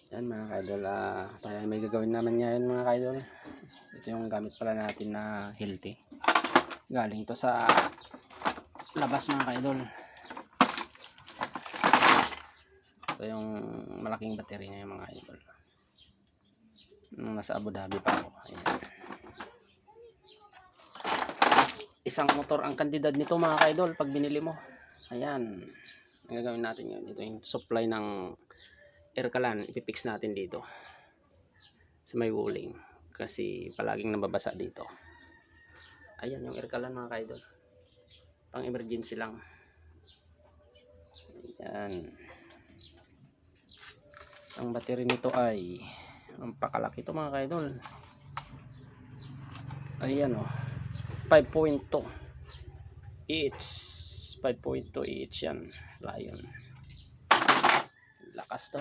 Yan mga kaidol, tayo may gagawin naman ngayon mga kaidol. Ito yung gamit pala natin na healthy. Galing to sa labas mga kaidol. Ito yung malaking battery niya mga kaidol. Nung nasa Abu Dhabi pa ako. Ayan. Isang motor ang kantidad nito mga kaidol pag binili mo. Ayan. Ang gagawin natin yun. Ito yung supply ng aircalan, ipipix natin dito sa may wuling kasi palaging nababasa dito. Ayan yung aircalan mga kaidol, pang emergency lang. Ayan. Ang battery nito ay ang pakalaki ito mga kaidol. Ayan o, 5.2 each. 5.2 each yan. Lion, lakas to.